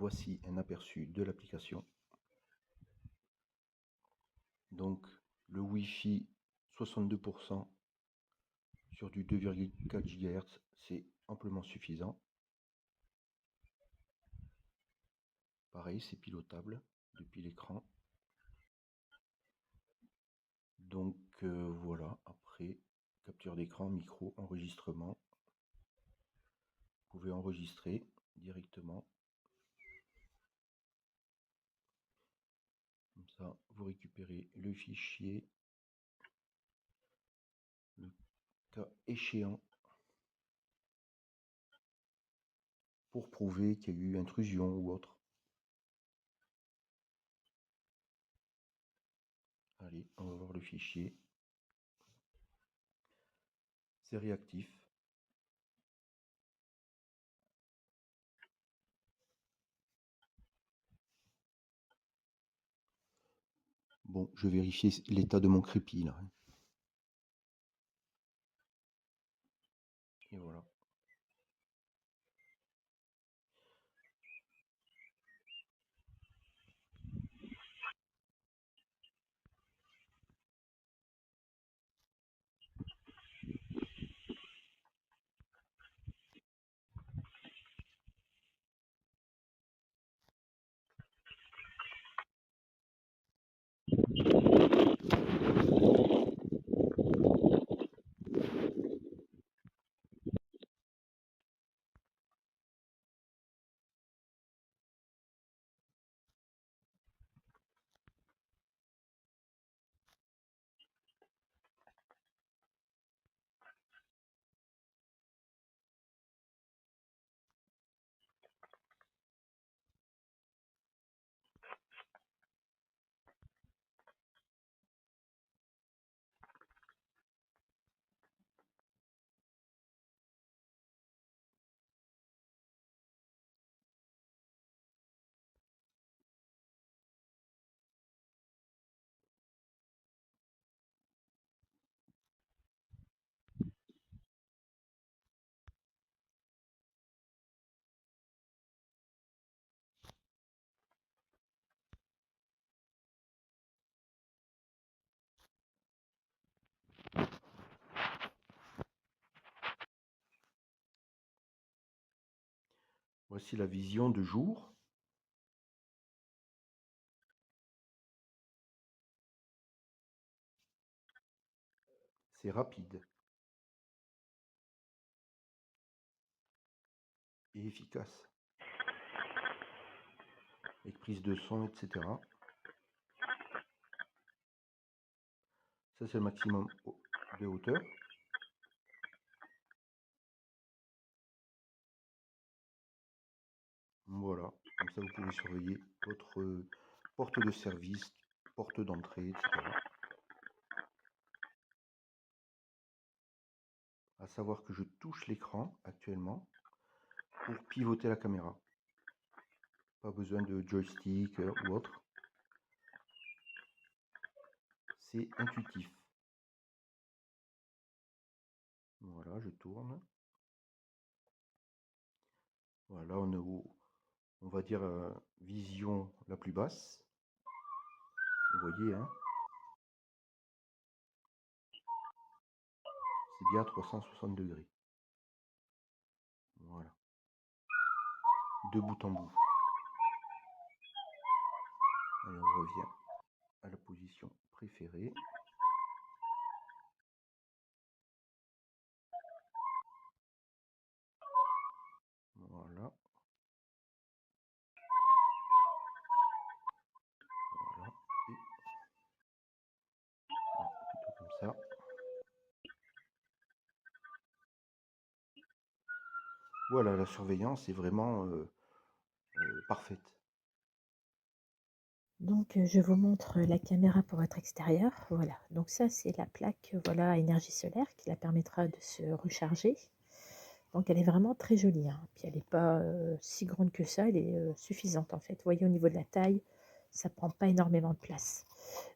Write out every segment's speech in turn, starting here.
voici un aperçu de l'application. Donc le Wi-Fi 62% sur du 2,4 GHz, c'est amplement suffisant. Pareil, c'est pilotable depuis l'écran. Donc voilà, après, capture d'écran, micro, enregistrement. Vous pouvez enregistrer directement. Comme ça, vous récupérez le fichier, le cas échéant, pour prouver qu'il y a eu intrusion ou autre. Allez, on va voir le fichier. C'est réactif. Bon, je vais vérifier l'état de mon crépi là. Et voilà. Voici la vision de jour. C'est rapide et efficace, avec prise de son, etc. Ça, c'est le maximum de hauteur. Voilà, comme ça vous pouvez surveiller votre porte de service, porte d'entrée, etc. À savoir que je touche l'écran actuellement pour pivoter la caméra. Pas besoin de joystick ou autre. C'est intuitif. Voilà, je tourne. Voilà, on est on va dire, vision la plus basse. Vous voyez, hein, c'est bien 360 degrés. Voilà. De bout en bout. Allez, on revient à la position préférée. Voilà. Voilà. Et non, plutôt comme ça. Voilà, la surveillance est vraiment parfaite. Donc, je vous montre la caméra pour votre extérieur. Voilà, donc ça, c'est la plaque voilà, à énergie solaire qui la permettra de se recharger. Donc, elle est vraiment très jolie, hein. Puis, elle n'est pas si grande que ça, elle est suffisante en fait. Vous voyez, au niveau de la taille, ça prend pas énormément de place.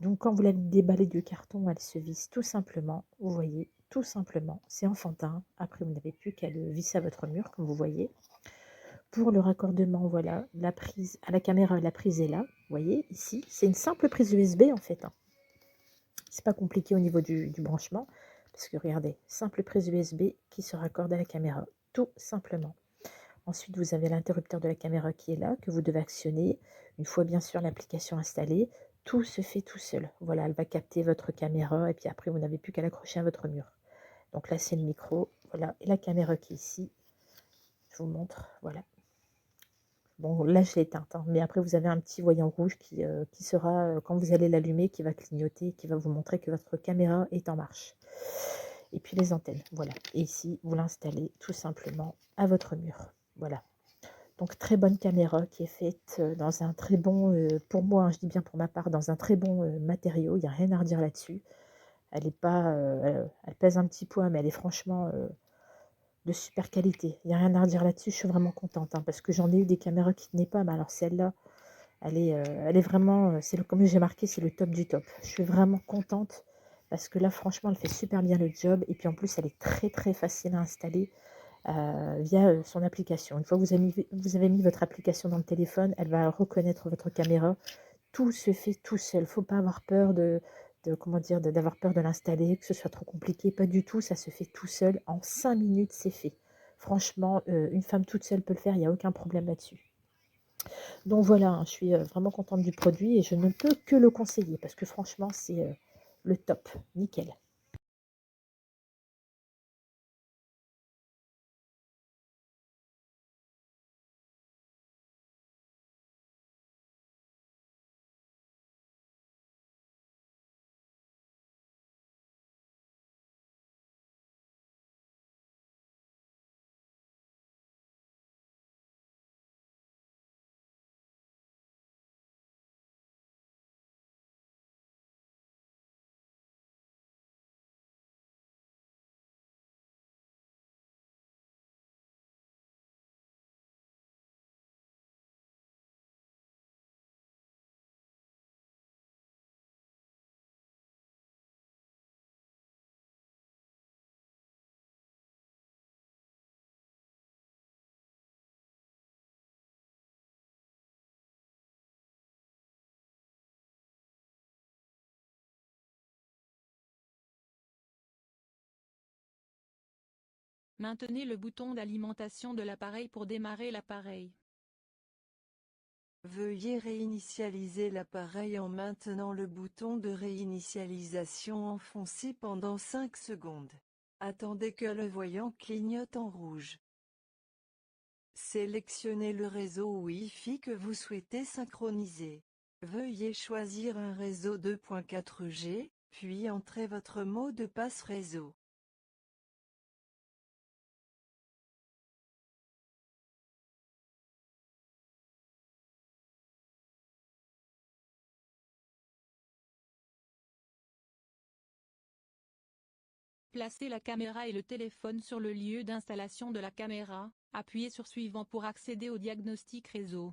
Donc, quand vous la déballez du carton, elle se visse tout simplement. Vous voyez, tout simplement, c'est enfantin. Après, vous n'avez plus qu'à le visser à votre mur, comme vous voyez. pour le raccordement, voilà, la prise à la caméra, la prise est là, vous voyez ici. C'est une simple prise USB en fait, hein. C'est pas compliqué au niveau du branchement, parce que regardez, simple prise USB qui se raccorde à la caméra, tout simplement. Ensuite, vous avez l'interrupteur de la caméra qui est là, que vous devez actionner. Une fois bien sûr l'application installée, tout se fait tout seul. Voilà, elle va capter votre caméra et puis après, vous n'avez plus qu'à l'accrocher à votre mur. Donc là, c'est le micro, voilà, et la caméra qui est ici. Je vous montre, voilà. Bon, là, je l'ai éteinte, hein, mais après, vous avez un petit voyant rouge qui sera, quand vous allez l'allumer, qui va clignoter, qui va vous montrer que votre caméra est en marche. Et puis les antennes, voilà. Et ici, vous l'installez tout simplement à votre mur. Voilà. Donc, très bonne caméra qui est faite dans un très bon, pour moi, hein, je dis bien pour ma part, dans un très bon matériau. Il n'y a rien à redire là-dessus. Elle est pas, elle pèse un petit poids, mais elle est franchement de super qualité. Il n'y a rien à redire là-dessus. Je suis vraiment contente, hein, parce que j'en ai eu des caméras qui tenaient pas. Mais alors celle-là, elle est vraiment, comme j'ai marqué, c'est le top du top. Je suis vraiment contente parce que là, franchement, elle fait super bien le job. Et puis en plus, elle est très très facile à installer via son application. Une fois que vous avez mis votre application dans le téléphone, elle va reconnaître votre caméra. Tout se fait tout seul. Faut pas avoir peur comment dire, d'avoir peur de l'installer, que ce soit trop compliqué. Pas du tout, ça se fait tout seul. En 5 minutes, c'est fait. Franchement, une femme toute seule peut le faire, il n'y a aucun problème là-dessus. Donc voilà, hein, je suis vraiment contente du produit et je ne peux que le conseiller parce que franchement, c'est le top. Nickel. Maintenez le bouton d'alimentation de l'appareil pour démarrer l'appareil. Veuillez réinitialiser l'appareil en maintenant le bouton de réinitialisation enfoncé pendant 5 secondes. Attendez que le voyant clignote en rouge. Sélectionnez le réseau Wi-Fi que vous souhaitez synchroniser. Veuillez choisir un réseau 2.4G, puis entrez votre mot de passe réseau. Placez la caméra et le téléphone sur le lieu d'installation de la caméra, appuyez sur Suivant pour accéder au diagnostic réseau.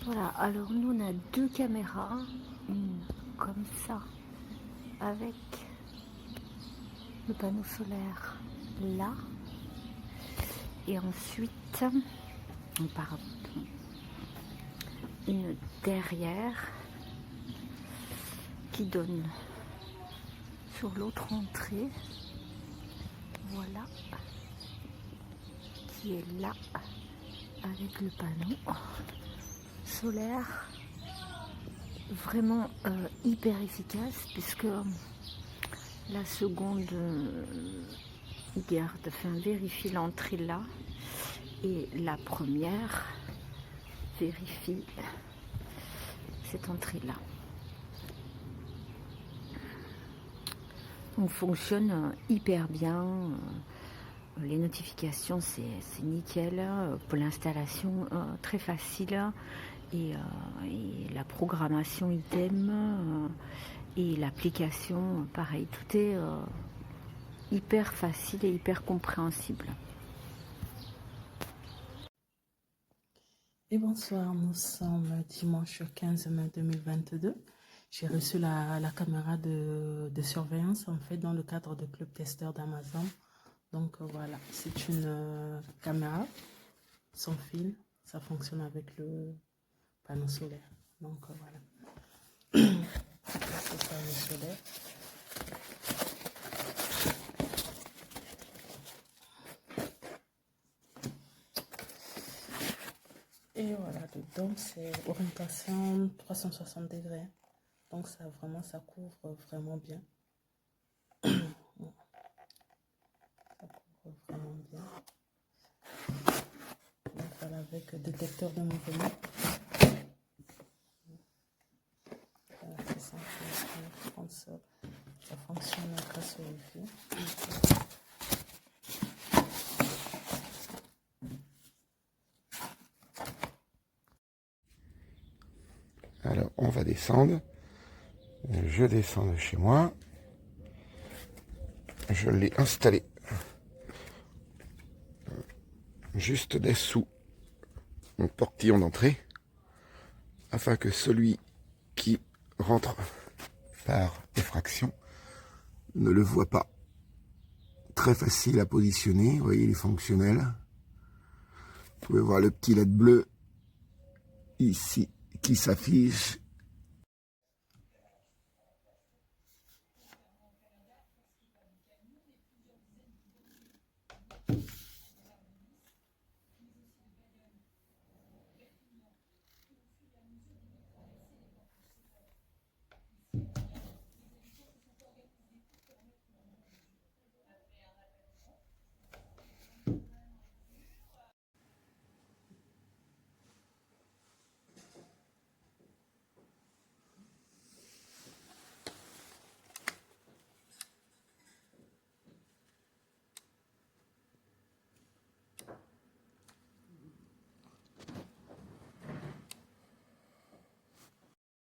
Voilà, alors nous on a deux caméras, une comme ça, avec le panneau solaire là, et ensuite, pardon, une derrière qui donne sur l'autre entrée, voilà, qui est là, avec le panneau solaire, vraiment hyper efficace, puisque la seconde garde, vérifie l'entrée là, et la première vérifie cette entrée là. On fonctionne hyper bien, les notifications c'est nickel, pour l'installation très facile, et la programmation idem, et l'application pareil, tout est hyper facile et hyper compréhensible. Et bonsoir, nous sommes dimanche 15 mai 2022. J'ai reçu la caméra de surveillance en fait dans le cadre de Club Testeur d'Amazon. Donc voilà, c'est une caméra sans fil, ça fonctionne avec le panneau solaire. Donc voilà, c'est le panneau solaire. Et voilà, dedans c'est orientation 360 degrés. Donc ça vraiment, ça couvre vraiment bien. Ça couvre vraiment bien. Donc voilà, avec détecteur de mouvement. Voilà, c'est ça. Ça fonctionne grâce au Wi-Fi. Alors, on va descendre. Je descends de chez moi. Je l'ai installé juste dessous mon portillon d'entrée, afin que celui qui rentre par effraction ne le voit pas. Très facile à positionner. Vous voyez, il est fonctionnel. Vous pouvez voir le petit LED bleu ici qui s'affiche